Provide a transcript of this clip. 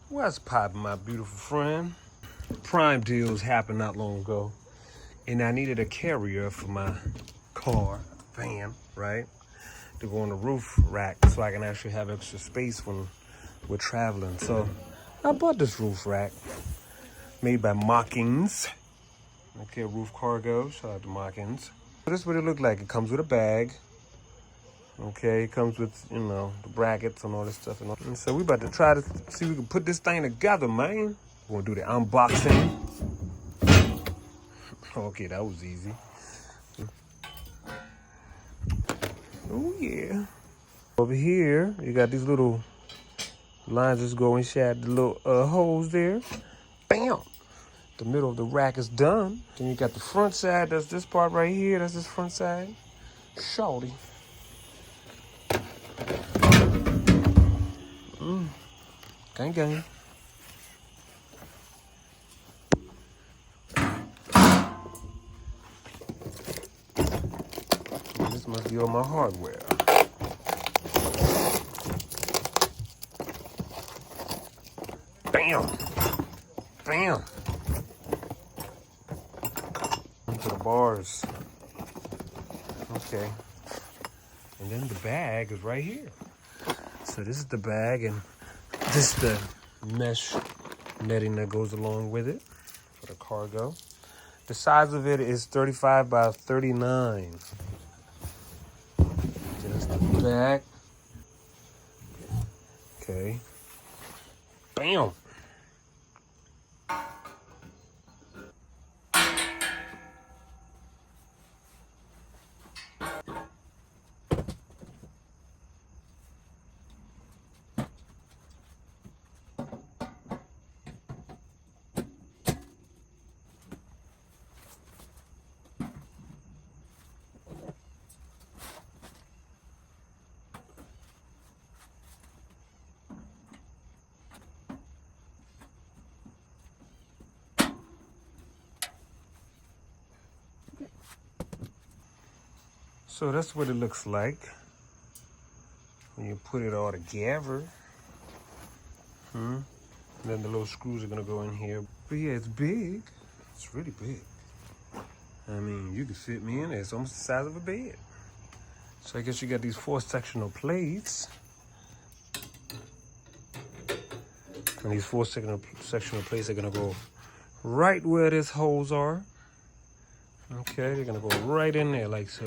What's poppin', my beautiful friend? Prime deals happened not long ago, and I needed a carrier for my car, van, right? To go on the roof rack so I can actually have extra space when we're traveling. So I bought this roof rack made by Mockins. Okay, roof cargo. Shout out to Mockins. So this is what it looked like. It comes with a bag. Okay, it comes with, the brackets and all this stuff. And so we about to try to see if we can put this thing together, man. We're gonna do the unboxing. Okay, that was easy. Oh yeah. Over here, you got these little lines that's go inside the little holes there. Bam! The middle of the rack is done. Then you got the front side, that's this part right here, that's this front side. Shorty. Gang gang. This must be all my hardware. Bam! Bam! Into the bars. Okay. And then the bag is right here. So this is the bag, and this is the mesh netting that goes along with it for the cargo. The size of it is 35 by 39. Just the back. Okay. Bam! So that's what it looks like when you put it all together. And then the little screws are gonna go in here. But yeah, it's big. It's really big. I mean, you could fit me in there. It's almost the size of a bed. So I guess you got these 4 sectional plates. And these 4 sectional plates are gonna go right where these holes are. Okay, they're gonna go right in there like so.